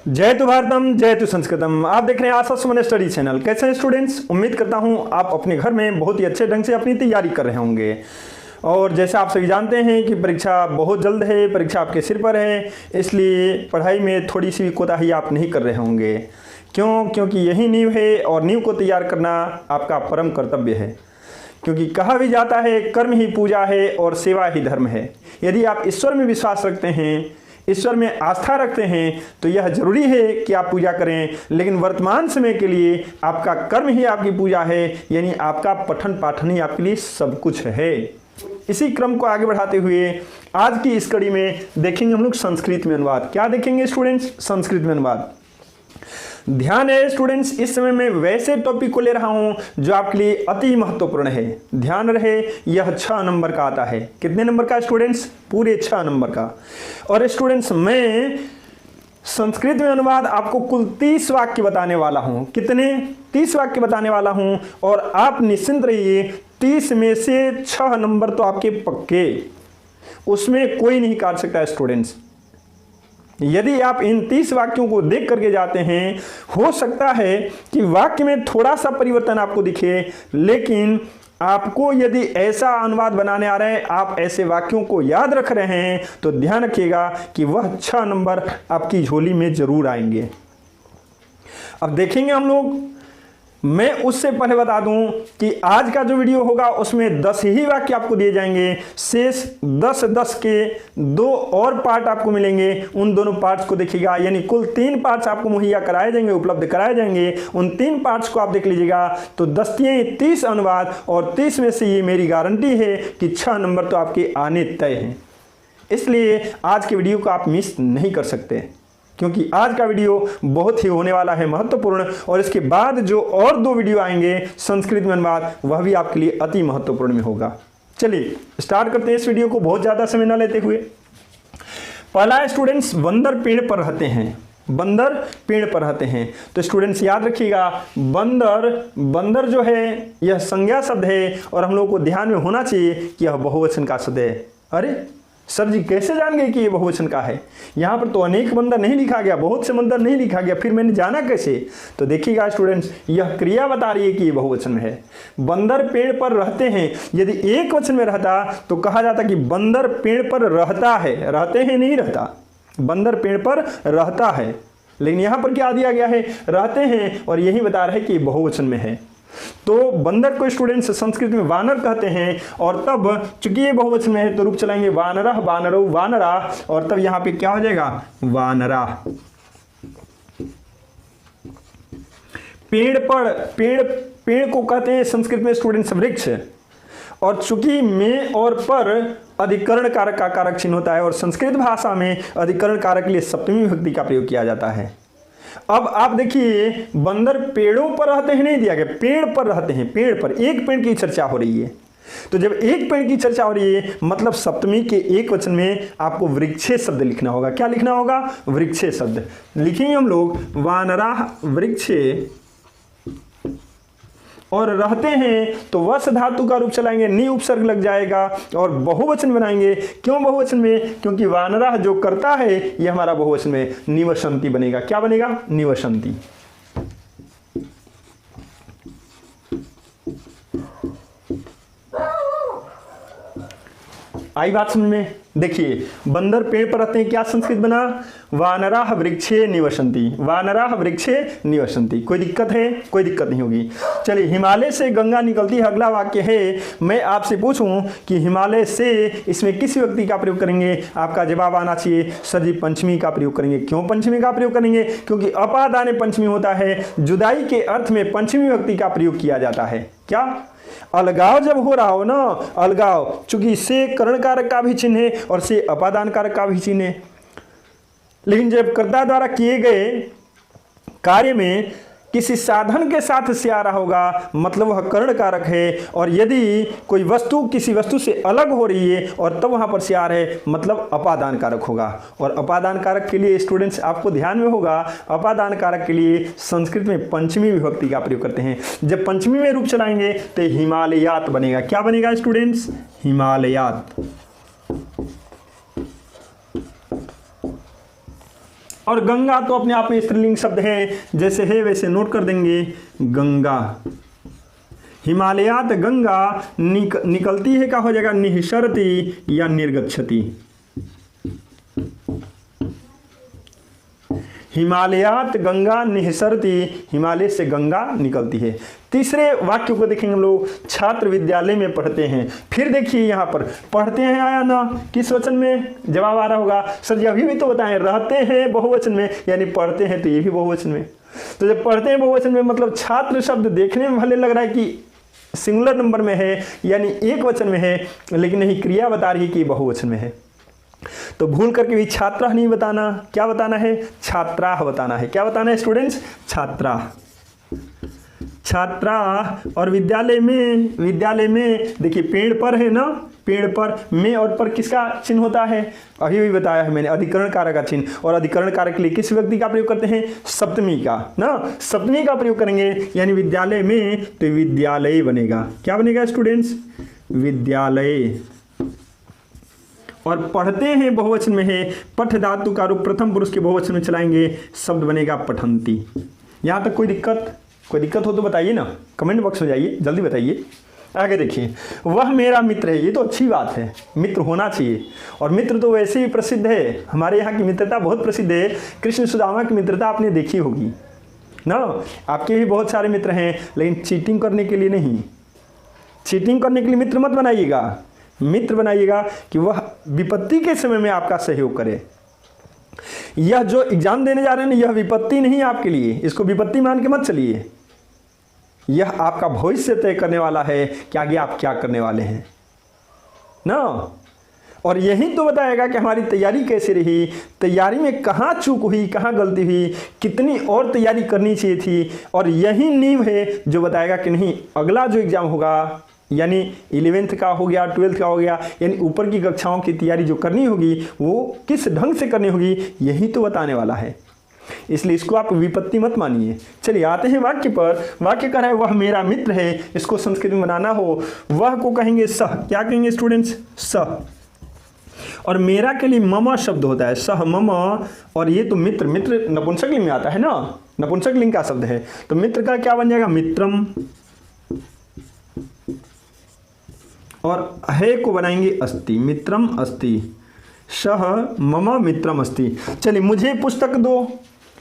जय तु भारतम जय तु संस्कृतम। आप देख रहे हैं आशा सुमन स्टडी चैनल। कैसे हैं स्टूडेंट्स? उम्मीद करता हूं आप अपने घर में बहुत ही अच्छे ढंग से अपनी तैयारी कर रहे होंगे। और जैसे आप सभी जानते हैं कि परीक्षा बहुत जल्द है, परीक्षा आपके सिर पर है, इसलिए पढ़ाई में थोड़ी सी कोताही आप नहीं कर रहे होंगे। क्योंकि यही नींव है और नींव को तैयार करना आपका परम कर्तव्य है। क्योंकि कहा भी जाता है कर्म ही पूजा है और सेवा ही धर्म है। यदि आप ईश्वर में विश्वास रखते हैं, ईश्वर में आस्था रखते हैं, तो यह जरूरी है कि आप पूजा करें। लेकिन वर्तमान समय के लिए आपका कर्म ही आपकी पूजा है, यानी आपका पठन पाठन ही आपके लिए सब कुछ है। इसी क्रम को आगे बढ़ाते हुए आज की इस कड़ी में देखेंगे हम लोग संस्कृत में अनुवाद। क्या देखेंगे स्टूडेंट्स? संस्कृत में अनुवाद। ध्यान है स्टूडेंट्स, इस समय मैं वैसे टॉपिक को ले रहा हूं जो आपके लिए अति महत्वपूर्ण है। ध्यान रहे, यह 6 नंबर का आता है। कितने नंबर का स्टूडेंट्स? पूरे 6 नंबर का। और स्टूडेंट्स मैं संस्कृत में अनुवाद आपको कुल 30 वाक्य बताने वाला हूं। कितने? 30 वाक्य बताने वाला हूं। और आप निश्चिंत रहिए, 30 में से 6 नंबर तो आपके पक्के, उसमें कोई नहीं काट सकता स्टूडेंट्स। यदि आप इन 30 वाक्यों को देख करके जाते हैं, हो सकता है कि वाक्य में थोड़ा सा परिवर्तन आपको दिखे, लेकिन आपको यदि ऐसा अनुवाद बनाने आ रहा है, आप ऐसे वाक्यों को याद रख रहे हैं, तो ध्यान रखिएगा कि वह 6 नंबर आपकी झोली में जरूर आएंगे। अब देखेंगे हम लोग। मैं उससे पहले बता दूं कि आज का जो वीडियो होगा उसमें 10 ही वाक्य आपको दिए जाएंगे। शेष 10 के 2 और पार्ट आपको मिलेंगे। उन दोनों पार्ट्स को देखिएगा, यानी कुल 3 पार्ट्स आपको मुहैया कराए जाएंगे, उपलब्ध कराए जाएंगे। उन 3 पार्ट्स को आप देख लीजिएगा तो 10 तियां 30 अनुवाद, और 30 में से ये मेरी गारंटी है कि 6 नंबर तो आपके आने तय हैं। इसलिए आज के वीडियो को आप मिस नहीं कर सकते, क्योंकि आज का वीडियो बहुत ही होने वाला है महत्वपूर्ण। और इसके बाद जो और 2 वीडियो आएंगे संस्कृत में अनुवाद, वह भी आपके लिए अति महत्वपूर्ण में होगा। चलिए स्टार्ट करते हैं इस वीडियो को बहुत ज़्यादा समय न लेते हुए। पहला स्टूडेंट्स, बंदर पेड़ पर रहते हैं। बंदर पेड़ पर रहते हैं। तो स्टूडेंट्स याद रखिएगा, बंदर जो है यह संज्ञा शब्द है, और हम लोग को ध्यान में होना चाहिए कि यह बहुवचन का शब्द है। अरे सर जी कैसे जान गए कि ये बहुवचन का है? यहाँ पर तो अनेक बंदर नहीं लिखा गया, बहुत से बंदर नहीं लिखा गया, फिर मैंने जाना कैसे? तो देखिएगा स्टूडेंट्स, यह क्रिया बता रही है कि ये बहुवचन में है। बंदर पेड़ पर रहते हैं, यदि एक वचन में रहता तो कहा जाता कि बंदर पेड़ पर रहता है। रहते हैं नहीं रहता, बंदर पेड़ पर रहता है। लेकिन यहाँ पर क्या दिया गया है? रहते हैं, और यही बता रहे हैं कि बहुवचन में है। तो बंदर को स्टूडेंट्स संस्कृत में वानर कहते हैं, और तब चूंकि ये बहुवचन में है तो रूप चलाएंगे वानरः वानरौ वानरा, और तब यहां पे क्या हो जाएगा? वानरा। पेड़ को कहते हैं संस्कृत में स्टूडेंट्स वृक्ष, और चूंकि में और पर अधिकरण कारक का कारक चिन्ह होता है, और संस्कृत भाषा में अधिकरण कारक के लिए सप्तमी विभक्ति का प्रयोग किया जाता है। अब आप देखिए, बंदर पेड़ों पर रहते हैं नहीं दिया गया, पेड़ पर रहते हैं। पेड़ पर, एक पेड़ की चर्चा हो रही है। तो जब एक पेड़ की चर्चा हो रही है, मतलब सप्तमी के एक वचन में आपको वृक्षे शब्द लिखना होगा। क्या लिखना होगा? वृक्षे शब्द लिखेंगे हम लोग। वानराः वृक्षे, और रहते हैं तो वस धातु का रूप चलाएंगे, नी उपसर्ग लग जाएगा, और बहुवचन बनाएंगे। क्यों बहुवचन में? क्योंकि वानरा जो करता है ये हमारा बहुवचन में निवसंती बनेगा। क्या बनेगा? निवसंती। आई बात समझ में? देखिए, बंदर पेड़ पर रहते हैं, क्या संस्कृत बना? वानराः वृक्षे निवसन्ति। वानराः वृक्षे निवसन्ति। कोई दिक्कत है? कोई दिक्कत नहीं होगी। चलिए, हिमालय से गंगा निकलती है, अगला वाक्य है। मैं आपसे पूछूं कि हिमालय से, इसमें किस विभक्ति का प्रयोग करेंगे? आपका जवाब आना चाहिए सर जी पंचमी का प्रयोग करेंगे। क्यों पंचमी का प्रयोग करेंगे? क्योंकि अपादाने पंचमी होता है, जुदाई के अर्थ में पंचमी विभक्ति का प्रयोग किया जाता है। क्या? अलगाव जब हो रहा हो ना, अलगाव, चूंकि से करण कारक का भी चिन्ह है और से अपादान कारक का भी चिन्ह है, लेकिन जब कर्ता द्वारा किए गए कार्य में किसी साधन के साथ से आ रहा होगा, मतलब वह करण कारक है। और यदि कोई वस्तु किसी वस्तु से अलग हो रही है और तब वहां पर से आ रहे, मतलब अपादान कारक होगा। और अपादान कारक के लिए स्टूडेंट्स आपको ध्यान में होगा, अपादान कारक के लिए संस्कृत में पंचमी विभक्ति का प्रयोग करते हैं। जब पंचमी में रूप चलाएंगे तो हिमालयात बनेगा। क्या बनेगा स्टूडेंट्स? हिमालयात। और गंगा तो अपने आप में स्त्रीलिंग शब्द है, जैसे है वैसे नोट कर देंगे, गंगा। हिमालयात गंगा निकलती है, क्या हो जाएगा, निःसरति या निर्गच्छति। हिमालयात गंगा निःसरति, हिमालय से गंगा निकलती है। तीसरे वाक्य को देखेंगे हम लोग, छात्र विद्यालय में पढ़ते हैं। फिर देखिए यहाँ पर पढ़ते हैं आया ना, किस वचन में, जवाब आ रहा होगा सर जी अभी भी तो बताएं, रहते हैं बहुवचन में, यानी पढ़ते हैं तो ये भी बहुवचन में। तो जब पढ़ते हैं बहुवचन में मतलब छात्र शब्द देखने में भले लग रहा है कि सिंगुलर नंबर में है, यानी एक वचन में है, लेकिन यही क्रिया बता रही है कि बहुवचन में है। तो भूल करके भी छात्रा नहीं बताना, क्या बताना है, छात्रा बताना है। क्या बताना है स्टूडेंट्स, छात्रा, छात्रा। और विद्यालय में देखिए पेड़ पर है ना, पेड़ पर में और पर किसका चिन्ह होता है, अभी भी बताया है मैंने, अधिकरण कारक का चिन्ह। और अधिकरण कारक के लिए किस व्यक्ति का प्रयोग करते हैं, सप्तमी का ना, सप्तमी का प्रयोग करेंगे, यानी विद्यालय में तो विद्यालय बनेगा। क्या बनेगा स्टूडेंट्स, विद्यालय। और पढ़ते हैं बहुवचन में है, पठ धातु का रूप प्रथम पुरुष के बहुवचन में चलाएंगे, शब्द बनेगा पठंती। यहाँ तक कोई दिक्कत हो तो बताइए ना, कमेंट बॉक्स में जाइए, जल्दी बताइए। आगे देखिए, वह मेरा मित्र है, ये तो अच्छी बात है, मित्र होना चाहिए। और मित्र तो वैसे ही प्रसिद्ध है, हमारे यहाँ की मित्रता बहुत प्रसिद्ध है। कृष्ण सुदामा की मित्रता आपने देखी होगी ना, आपके भी बहुत सारे मित्र हैं, लेकिन चीटिंग करने के लिए नहीं, चीटिंग करने के लिए मित्र मत बनाइएगा। मित्र बनाइएगा कि वह विपत्ति के समय में आपका सहयोग करे। यह जो एग्जाम देने जा रहे हैं यह विपत्ति नहीं है आपके लिए, इसको विपत्ति मान के मत चलिए। यह आपका भविष्य तय करने वाला है कि आगे आप क्या करने वाले हैं ना। और यही तो बताएगा कि हमारी तैयारी कैसे रही, तैयारी में कहाँ चूक हुई, कहाँ गलती हुई, कितनी और तैयारी करनी चाहिए थी। और यही नींव है जो बताएगा कि नहीं अगला जो एग्ज़ाम होगा, यानी 11th का हो गया, 12th का हो गया, यानी ऊपर की कक्षाओं की तैयारी जो करनी होगी वो किस ढंग से करनी होगी, यही तो बताने वाला है। इसलिए इसको आप विपत्ति मत मानिए। चलिए आते हैं वाक्य पर। वाक्य कह रहा है वह मेरा मित्र है, इसको संस्कृत में बनाना हो, वह को कहेंगे सह। क्या कहेंगे स्टूडेंट्स, सह। और मेरा के लिए मम शब्द होता है, सह मम। और ये तो मित्र, मित्र नपुंसक लिंग में आता है ना, नपुंसक लिंग का शब्द है, तो मित्र का क्या बन जाएगा, मित्रम। और है को बनाएंगे अस्ति, मित्रम अस्ति, सह मम मित्रम अस्ति। चलिए मुझे पुस्तक दो,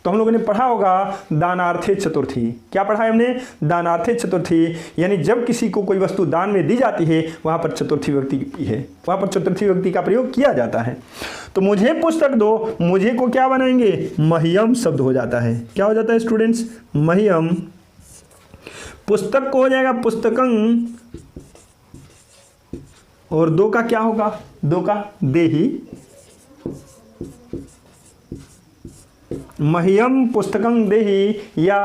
तो हम लोगों ने पढ़ा होगा दानार्थे चतुर्थी। क्या पढ़ा है हमने, दानार्थे चतुर्थी, यानी जब किसी को कोई वस्तु दान में दी जाती है वहाँ पर चतुर्थी व्यक्ति है, वहाँ पर चतुर्थी व्यक्ति का प्रयोग किया जाता है। तो मुझे पुस्तक दो, मुझे को क्या बनाएंगे, मह्यम शब्द हो जाता है। क्या हो जाता है स्टूडेंट्स, मह्यम। पुस्तक को हो जाएगा पुस्तकं, और दो का क्या होगा, दो का देही। मह्यम पुस्तकं देही या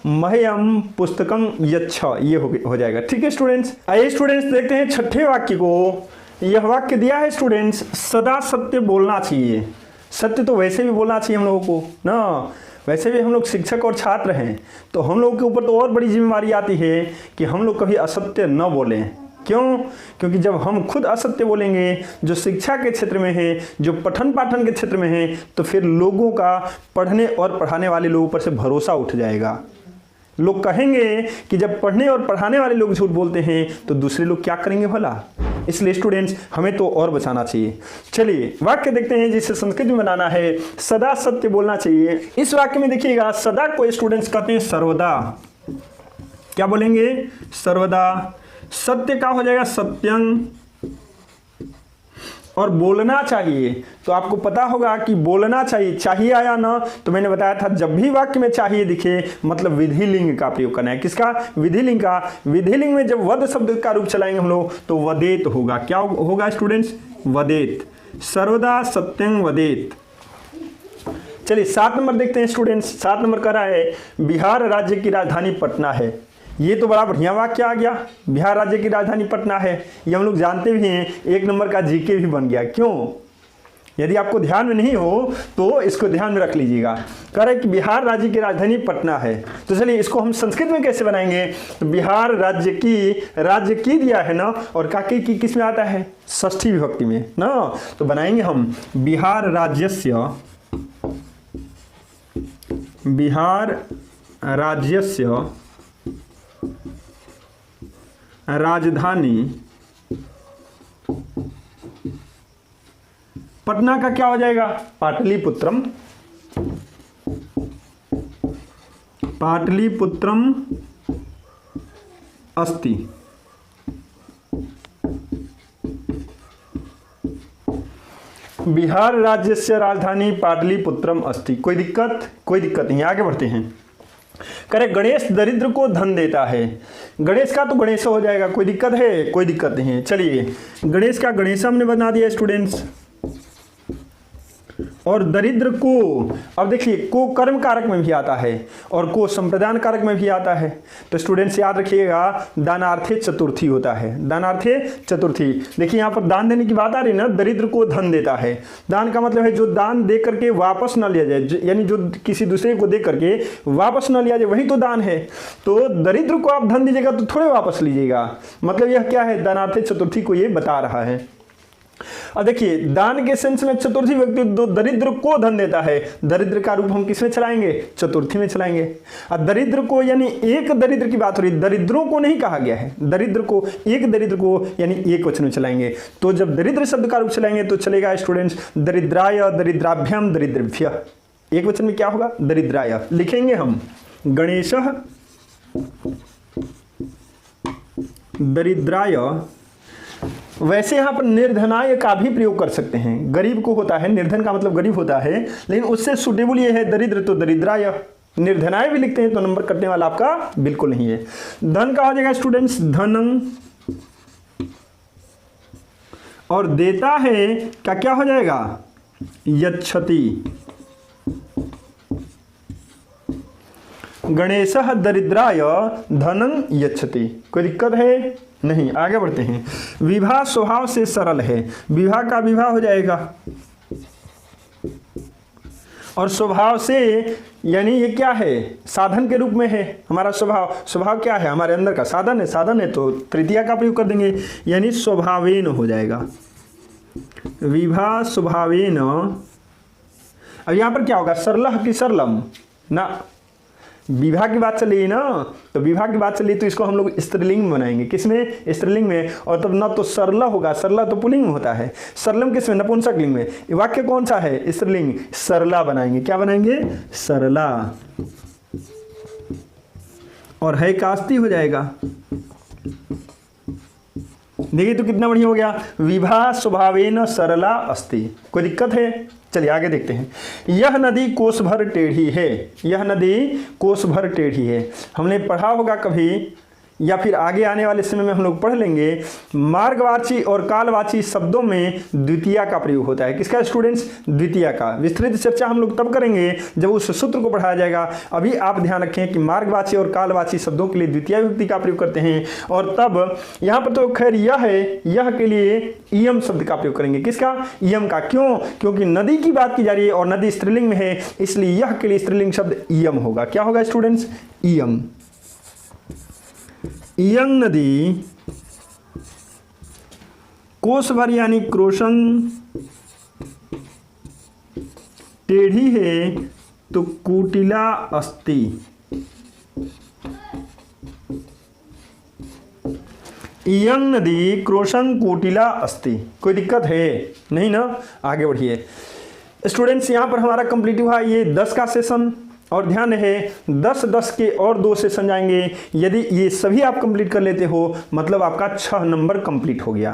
मह्यम पुस्तकं यच्छ, ये हो जाएगा। ठीक है स्टूडेंट्स। आइए स्टूडेंट्स देखते हैं छठे वाक्य को। यह वाक्य दिया है स्टूडेंट्स, सदा सत्य बोलना चाहिए। सत्य तो वैसे भी बोलना चाहिए हम लोगों को ना, वैसे भी हम लोग शिक्षक और छात्र हैं, तो हम लोग के ऊपर तो और बड़ी जिम्मेवारी आती है कि हम लोग कभी असत्य न बोलें। क्यों, क्योंकि जब हम खुद असत्य बोलेंगे, जो शिक्षा के क्षेत्र में है, जो पठन पाठन के क्षेत्र में है, तो फिर लोगों का पढ़ने और पढ़ाने वाले लोगों पर से भरोसा उठ जाएगा। लोग कहेंगे कि जब पढ़ने और पढ़ाने वाले लोग झूठ बोलते हैं तो दूसरे लोग क्या करेंगे भला। इसलिए स्टूडेंट्स हमें तो और बचाना चाहिए। चलिए वाक्य देखते हैं जिसे संस्कृत में बनाना है, सदा सत्य बोलना चाहिए। इस वाक्य में देखिएगा सदा को स्टूडेंट्स कहते हैं सर्वदा। क्या बोलेंगे, सर्वदा। सत्य का हो जाएगा सत्यं। और बोलना चाहिए, तो आपको पता होगा कि बोलना चाहिए, चाहिए आया ना, तो मैंने बताया था जब भी वाक्य में चाहिए दिखे मतलब विधि लिंग का प्रयोग करना है। किसका, विधि लिंग का। विधि लिंग में जब वद शब्द का रूप चलाएंगे हम लोग तो वदेत होगा। क्या होगा स्टूडेंट्स, वदेत। सर्वदा सत्यं वदेत। चलिए 7 नंबर देखते हैं स्टूडेंट्स। 7 नंबर कह रहा है बिहार राज्य की राजधानी पटना है। ये तो बड़ा बढ़िया वाक्य आ गया, बिहार राज्य की राजधानी पटना है। ये हम लोग जानते भी हैं, 1 नंबर का जीके भी बन गया। क्यों, यदि आपको ध्यान में नहीं हो तो इसको ध्यान में रख लीजिएगा। कह रहे कि बिहार राज्य की राजधानी पटना है। तो चलिए इसको हम संस्कृत में कैसे बनाएंगे, तो बिहार राज्य की दिया है ना, और काकी की किस में आता है, षष्ठी विभक्ति में ना, तो बनाएंगे हम बिहार राज्यस्य बिहार राज्यस्य राजधानी पटना का क्या हो जाएगा? पाटलिपुत्रम। पाटलिपुत्रम अस्ति। बिहार राज्य से राजधानी पाटलिपुत्रम अस्ति। कोई दिक्कत? कोई दिक्कत नहीं। आगे बढ़ते हैं। करे गणेश दरिद्र को धन देता है। गणेश का तो गणेश हो जाएगा। कोई दिक्कत है? कोई दिक्कत नहीं है। चलिए, गणेश का गणेश हमने बना दिया स्टूडेंट्स। और दरिद्र को, अब देखिए, को कर्म कारक में भी आता है और को संप्रदान कारक में भी आता है। तो स्टूडेंट्स याद रखिएगा, दानार्थे चतुर्थी होता है। दानार्थे चतुर्थी। देखिए यहाँ पर दान देने की बात आ रही है ना, दरिद्र को धन देता है। दान का मतलब है जो दान दे करके वापस न लिया जाए, यानी जो किसी दूसरे को दे करके वापस न लिया जाए, वही तो दान है। तो दरिद्र को आप धन दीजिएगा तो थोड़े वापस लीजिएगा। मतलब यह क्या है? दानार्थे चतुर्थी को ये बता रहा है। अब देखिए, दान के सेंस में चतुर्थी व्यक्ति दरिद्र को धन देता है। दरिद्र का रूप हम किसमें चलाएंगे? चतुर्थी में चलाएंगे। अब दरिद्र को यानी एक दरिद्र की बात हो रही है, दरिद्रों को नहीं कहा गया है। दरिद्र को, एक दरिद्र को यानी एक वचन में चलाएंगे। तो जब दरिद्र शब्द का रूप चलाएंगे तो चलेगा स्टूडेंट्स दरिद्राय, दरिद्राभ्याम, दरिद्रभ्य। एक वचन में क्या होगा? दरिद्राय। लिखेंगे हम गणेशः दरिद्राय। वैसे यहाँ पर निर्धनाय का भी प्रयोग कर सकते हैं। गरीब को होता है, निर्धन का मतलब गरीब होता है, लेकिन उससे सुटेबल ये है दरिद्र, तो दरिद्राय। निर्धनाय भी लिखते हैं तो नंबर कटने वाला आपका बिल्कुल नहीं है। धन का हो जाएगा स्टूडेंट्स धनम, और देता है क्या क्या हो जाएगा? यच्छति। गणेशः दरिद्राय धनं यच्छति। कोई दिक्कत है? नहीं। आगे बढ़ते हैं। विवाह स्वभाव से सरल है। विवाह का विवाह हो जाएगा, और स्वभाव से यानी ये क्या है? साधन के रूप में है। हमारा स्वभाव, स्वभाव क्या है? हमारे अंदर का साधन है। साधन है तो तृतीया का प्रयोग कर देंगे, यानी स्वभावेन हो जाएगा। विवाह स्वभावेन। अब यहां पर क्या होगा? सरलह की सरलम ना, विवाह की बात चल रही है ना, तो विवाह की बात चल रही तो इसको हम लोग स्त्रीलिंग में बनाएंगे। किसमें? स्त्रीलिंग में। और तब ना तो सरला होगा, सरला तो पुल्लिंग में होता है, सरलम किसमें? नपुंसकलिंग में। वाक्य कौन सा है? स्त्रीलिंग। सरला बनाएंगे। क्या बनाएंगे? सरला। और है कास्ती हो जाएगा। देखिए तो कितना बढ़िया हो गया। विवाह स्वभावेन सरला अस्ति। कोई दिक्कत है? चलिए आगे देखते हैं। यह नदी कोस भर टेढ़ी है। यह नदी कोस भर टेढ़ी है। हमने पढ़ा होगा कभी, या फिर आगे आने वाले समय में हम लोग पढ़ लेंगे। मार्गवाची और कालवाची शब्दों में द्वितीया का प्रयोग होता है। किसका स्टूडेंट्स? द्वितीया का। विस्तृत चर्चा हम लोग तब करेंगे जब उस सूत्र को पढ़ाया जाएगा। अभी आप ध्यान रखें कि मार्गवाची और कालवाची शब्दों के लिए द्वितीया विभक्ति का प्रयोग करते हैं। और तब यहाँ पर तो खैर यह है, यह के लिए इयम शब्द का प्रयोग करेंगे। किसका? इयम का। क्यों? क्योंकि नदी की बात की जा रही है और नदी स्त्रीलिंग में है, इसलिए यह के लिए स्त्रीलिंग शब्द इयम होगा। क्या होगा स्टूडेंट्स? इयम। इयं नदी कोस भर यानी क्रोशन टेढ़ी है तो कुटिला अस्ति। इयं नदी क्रोशन कुटिला अस्ति। कोई दिक्कत है? नहीं ना। आगे बढ़िए स्टूडेंट्स। यहां पर हमारा कंप्लीट हुआ ये 10 का सेशन। और ध्यान रहे 10-10 के और 2 सेशन जाएंगे। यदि ये सभी आप कंप्लीट कर लेते हो मतलब आपका 6 नंबर कंप्लीट हो गया।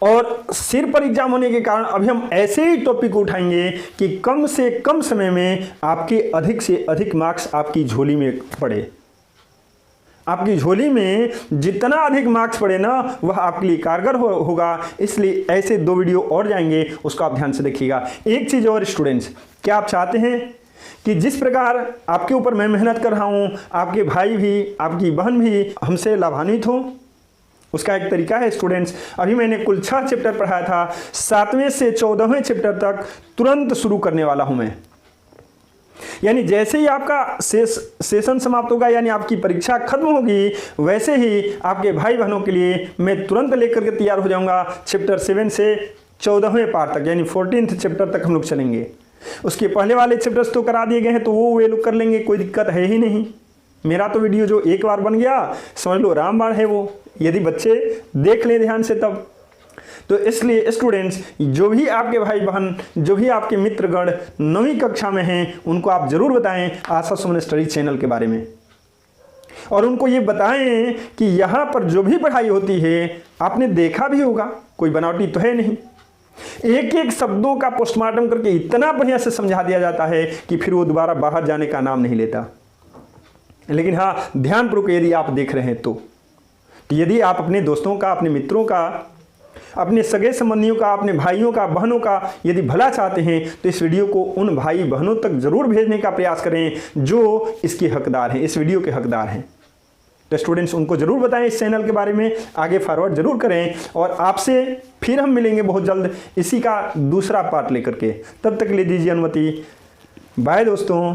और सिर पर एग्जाम होने के कारण अभी हम ऐसे ही टॉपिक उठाएंगे कि कम से कम समय में आपके अधिक से अधिक मार्क्स आपकी झोली में पड़े। आपकी झोली में जितना अधिक मार्क्स पड़े ना वह आपके लिए कारगर होगा। इसलिए ऐसे 2 वीडियो और जाएंगे, उसको आप ध्यान से देखिएगा। एक चीज़ और स्टूडेंट्स, क्या आप चाहते हैं कि जिस प्रकार आपके ऊपर मैं मेहनत कर रहा हूं, आपके भाई भी, आपकी बहन भी हमसे लाभान्वित हो? उसका एक तरीका है स्टूडेंट्स। अभी मैंने कुल 6 चैप्टर पढ़ाया था। 7वें से 14वें चैप्टर तक तुरंत शुरू करने वाला हूं मैं। यानी जैसे ही आपका सेशन समाप्त होगा, यानी आपकी परीक्षा खत्म होगी, वैसे ही आपके भाई बहनों के लिए मैं तुरंत लेकर के तैयार हो जाऊंगा। चैप्टर 7 से 14वें पार्ट तक, यानी 14th चैप्टर तक हम लोग चलेंगे। उसके पहले वाले चैप्टर्स तो करा दिए गए हैं, तो वो वे लोग कर लेंगे, कोई दिक्कत है ही नहीं। मेरा तो वीडियो जो एक बार बन गया समझ लो रामबाण है वो, यदि बच्चे देख लें ध्यान से तब। तो इसलिए स्टूडेंट्स, जो भी आपके भाई बहन, जो भी आपके मित्रगण 9वीं कक्षा में हैं, उनको आप जरूर बताएं आशा सुमन स्टडी चैनल के बारे में, और उनको ये बताएं कि यहाँ पर जो भी पढ़ाई होती है आपने देखा भी होगा, कोई बनावटी तो है नहीं। एक एक शब्दों का पोस्टमार्टम करके इतना बढ़िया से समझा दिया जाता है कि फिर वो दोबारा बाहर जाने का नाम नहीं लेता। लेकिन हाँ, ध्यानपूर्वक यदि आप देख रहे हैं तो यदि आप अपने दोस्तों का, अपने मित्रों का, अपने सगे संबंधियों का, अपने भाइयों का, बहनों का यदि भला चाहते हैं तो इस वीडियो को उन भाई बहनों तक जरूर भेजने का प्रयास करें जो इसके हकदार हैं, इस वीडियो के हकदार हैं। तो स्टूडेंट्स, उनको जरूर बताएं इस चैनल के बारे में, आगे फॉरवर्ड जरूर करें, और आपसे फिर हम मिलेंगे बहुत जल्द इसी का दूसरा पार्ट लेकर के। तब तक ले दीजिए अनुमति। बाय दोस्तों।